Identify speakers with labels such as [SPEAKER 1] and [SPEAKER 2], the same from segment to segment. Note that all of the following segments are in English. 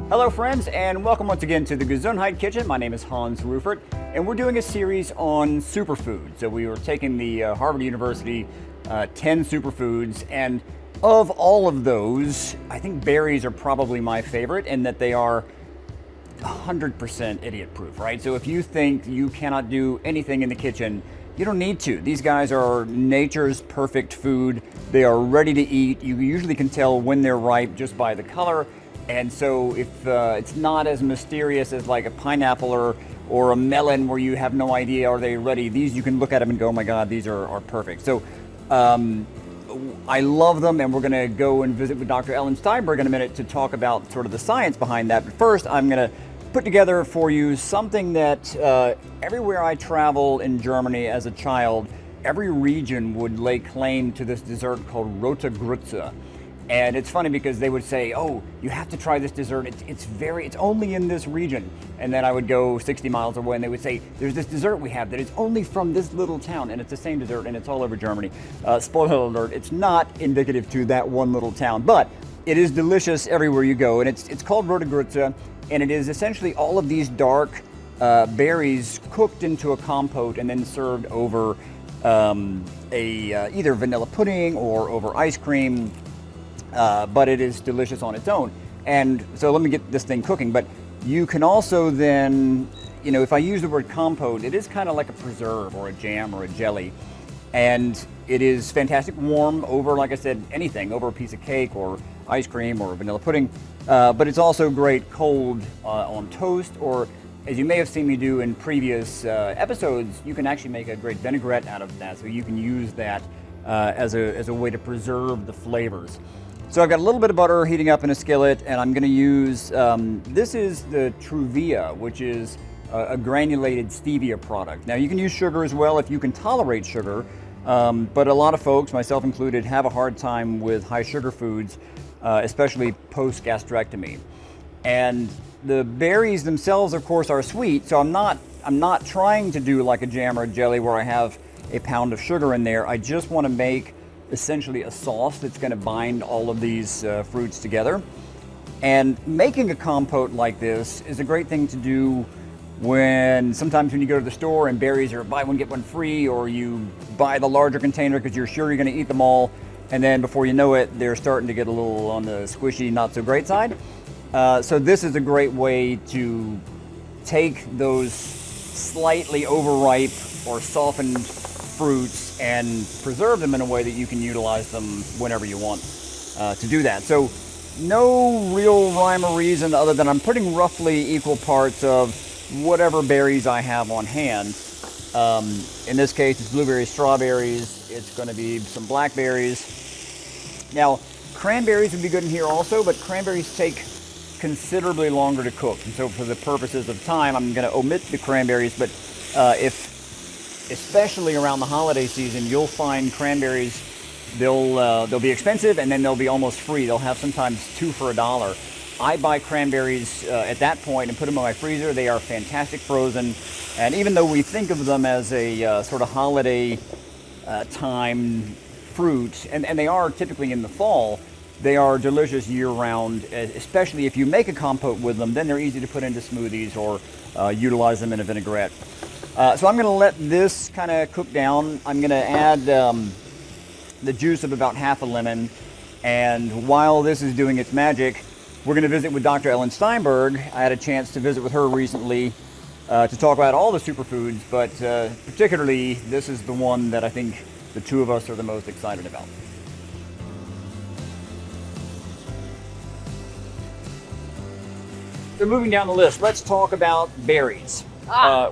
[SPEAKER 1] Hello friends, and welcome once again to the Gesundheit Kitchen. My name is Hans Rueffert, and we're doing a series on superfoods. So we were taking the Harvard University 10 superfoods, and of all of those, I think berries are probably my favorite in that they are 100% idiot proof, right? So if you think you cannot do anything in the kitchen, you don't need to. These guys are nature's perfect food. They are ready to eat. You usually can tell when they're ripe just by the color. And so if it's not as mysterious as like a pineapple or a melon where you have no idea are they ready, these you can look at them and go, oh my God, these are perfect. So I love them, and we're gonna go and visit with Dr. Ellen Steinberg in a minute to talk about sort of the science behind that. But first, I'm gonna put together for you something that everywhere I travel in Germany as a child, every region would lay claim to this dessert called rote Grütze. And it's funny because they would say, oh, you have to try this dessert. It's only in this region. And then I would go 60 miles away and they would say, there's this dessert we have that is only from this little town, and it's the same dessert and it's all over Germany. Spoiler alert, it's not indicative to that one little town, but it is delicious everywhere you go. And it's called rote Grütze, and it is essentially all of these dark berries cooked into a compote and then served over either vanilla pudding or over ice cream. But it is delicious on its own. And so let me get this thing cooking. But you can also then, you know, if I use the word compote, it is kind of like a preserve or a jam or a jelly. And it is fantastic warm over, like I said, anything, over a piece of cake or ice cream or vanilla pudding. But it's also great cold on toast, or as you may have seen me do in previous episodes, you can actually make a great vinaigrette out of that. So you can use that as a way to preserve the flavors. So I've got a little bit of butter heating up in a skillet, and I'm going to use, this is the Truvia, which is a granulated stevia product. Now you can use sugar as well if you can tolerate sugar, but a lot of folks, myself included, have a hard time with high sugar foods, especially post-gastrectomy. And the berries themselves, of course, are sweet, so I'm not trying to do like a jam or a jelly where I have a pound of sugar in there. I just want to make essentially a sauce that's going to bind all of these fruits together. And making a compote like this is a great thing to do sometimes when you go to the store and berries are buy one get one free, or you buy the larger container because you're sure you're going to eat them all, and then before you know it, they're starting to get a little on the squishy, not so great side. So this is a great way to take those slightly overripe or softened fruits and preserve them in a way that you can utilize them whenever you want to do that. So no real rhyme or reason other than I'm putting roughly equal parts of whatever berries I have on hand. In this case, it's blueberries, strawberries, it's going to be some blackberries. Now, cranberries would be good in here also, but cranberries take considerably longer to cook. And so for the purposes of time, I'm going to omit the cranberries, but especially around the holiday season, you'll find cranberries, they'll be expensive and then they'll be almost free. They'll have sometimes 2 for $1. I buy cranberries at that point and put them in my freezer. They are fantastic frozen. And even though we think of them as a sort of holiday time fruit, and they are typically in the fall, they are delicious year-round, especially if you make a compote with them. Then they're easy to put into smoothies or utilize them in a vinaigrette. So I'm going to let this kind of cook down. I'm going to add the juice of about half a lemon. And while this is doing its magic, we're going to visit with Dr. Ellen Steinberg. I had a chance to visit with her recently to talk about all the superfoods, but particularly this is the one that I think the two of us are the most excited about. So moving down the list, let's talk about berries.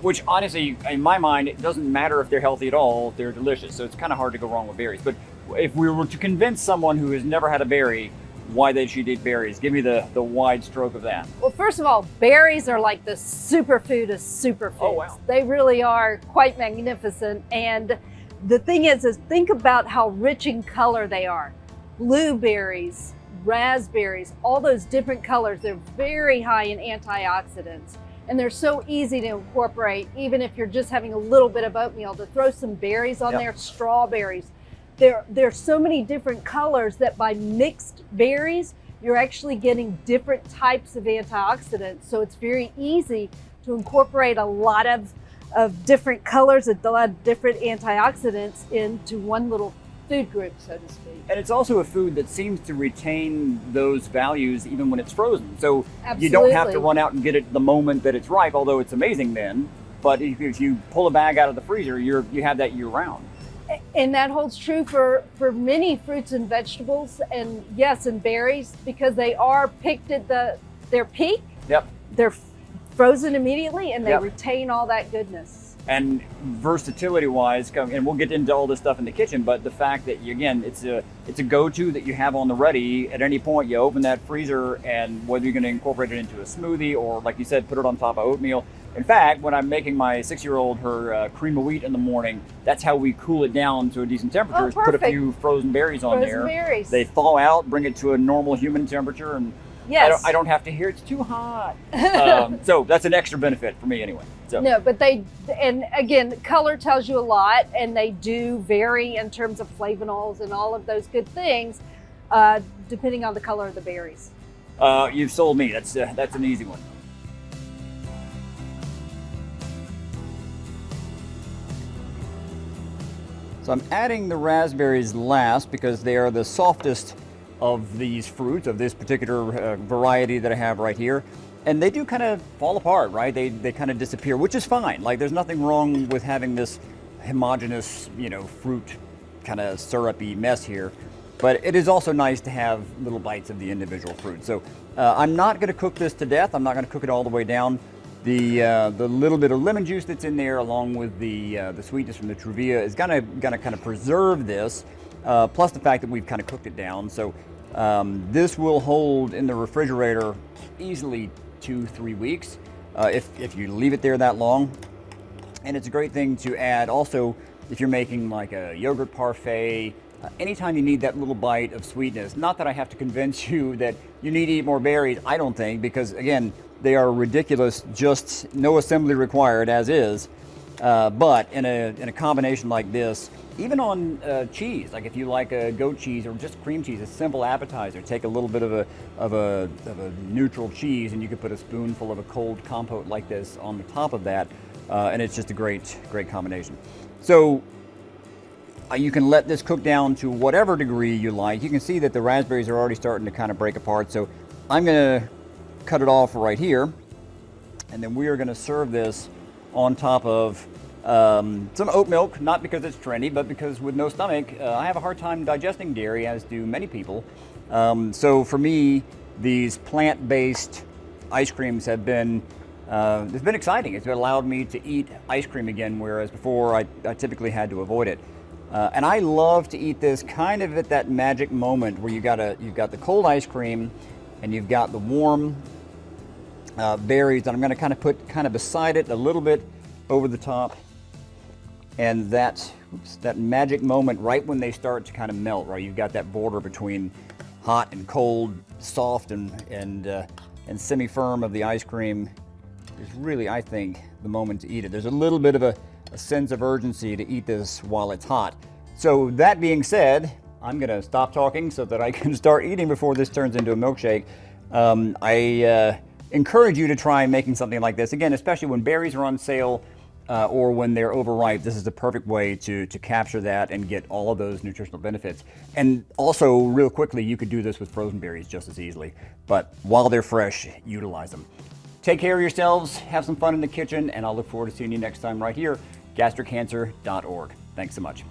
[SPEAKER 1] Which honestly, in my mind, it doesn't matter if they're healthy at all, they're delicious. So it's kind of hard to go wrong with berries. But if we were to convince someone who has never had a berry why they should eat berries, give me the wide stroke of that.
[SPEAKER 2] Well, first of all, berries are like the superfood of superfoods.
[SPEAKER 1] Oh, wow.
[SPEAKER 2] They really are quite magnificent. And the thing is think about how rich in color they are. Blueberries, raspberries, all those different colors, they're very high in antioxidants. And they're so easy to incorporate, even if you're just having a little bit of oatmeal, to throw some berries on there, strawberries. There's so many different colors that by mixed berries, you're actually getting different types of antioxidants. So it's very easy to incorporate a lot of different colors, a lot of different antioxidants into one little food group, so to speak.
[SPEAKER 1] And it's also a food that seems to retain those values even when it's frozen. So
[SPEAKER 2] Absolutely.
[SPEAKER 1] You don't have to run out and get it the moment that it's ripe, although it's amazing then. But if you pull a bag out of the freezer, you have that year round.
[SPEAKER 2] And that holds true for many fruits and vegetables, and yes, and berries, because they are picked at their peak.
[SPEAKER 1] Yep.
[SPEAKER 2] They're frozen immediately, and they
[SPEAKER 1] Yep.
[SPEAKER 2] retain all that goodness.
[SPEAKER 1] And versatility-wise, and we'll get into all this stuff in the kitchen, but the fact that, again, it's a go-to that you have on the ready at any point. You open that freezer, and whether you're going to incorporate it into a smoothie or, like you said, put it on top of oatmeal. In fact, when I'm making my 6-year-old her cream of wheat in the morning, that's how we cool it down to a decent temperature.
[SPEAKER 2] Oh,
[SPEAKER 1] is put a
[SPEAKER 2] perfect.
[SPEAKER 1] few frozen berries on there.
[SPEAKER 2] Berries.
[SPEAKER 1] They thaw out, bring it to a normal human temperature, and
[SPEAKER 2] Yes.
[SPEAKER 1] I don't have to hear it's too hot. So that's an extra benefit for me anyway. So.
[SPEAKER 2] No, but and again, color tells you a lot, and they do vary in terms of flavonols and all of those good things, depending on the color of the berries.
[SPEAKER 1] You've sold me. That's an easy one. So I'm adding the raspberries last because they are the softest of these fruits, of this particular variety that I have right here. And they do kind of fall apart, right? They kind of disappear, which is fine. Like, there's nothing wrong with having this homogeneous, fruit kind of syrupy mess here. But it is also nice to have little bites of the individual fruit. So I'm not going to cook this to death. I'm not going to cook it all the way down. The little bit of lemon juice that's in there, along with the sweetness from the Truvia, is gonna kind of preserve this. Plus the fact that we've kind of cooked it down. So this will hold in the refrigerator easily 2-3 weeks if you leave it there that long. And it's a great thing to add also if you're making like a yogurt parfait. Anytime you need that little bite of sweetness. Not that I have to convince you that you need to eat more berries, I don't think, because again, they are ridiculous, just no assembly required as is. But in a combination like this, even on cheese, like if you like a goat cheese or just cream cheese, a simple appetizer, take a little bit of a neutral cheese, and you could put a spoonful of a cold compote like this on the top of that, and it's just a great combination. So you can let this cook down to whatever degree you like. You can see that the raspberries are already starting to kind of break apart. So I'm going to cut it off right here, and then we are going to serve this on top of some oat milk, not because it's trendy, but because with no stomach, I have a hard time digesting dairy, as do many people. So for me, these plant-based ice creams have been it's been exciting. It's allowed me to eat ice cream again, whereas before I typically had to avoid it. And I love to eat this kind of at that magic moment where you've got the cold ice cream and you've got the warm berries that I'm going to kind of put kind of beside it, a little bit over the top. And that magic moment right when they start to kind of melt, right? You've got that border between hot and cold, soft and semi-firm of the ice cream is really, I think, the moment to eat it. There's a little bit of a sense of urgency to eat this while it's hot. So that being said, I'm going to stop talking so that I can start eating before this turns into a milkshake. I encourage you to try making something like this. Again, especially when berries are on sale or when they're overripe, this is the perfect way to capture that and get all of those nutritional benefits. And also, real quickly, you could do this with frozen berries just as easily. But while they're fresh, utilize them. Take care of yourselves, have some fun in the kitchen, and I'll look forward to seeing you next time right here, gastrocancer.org. Thanks so much.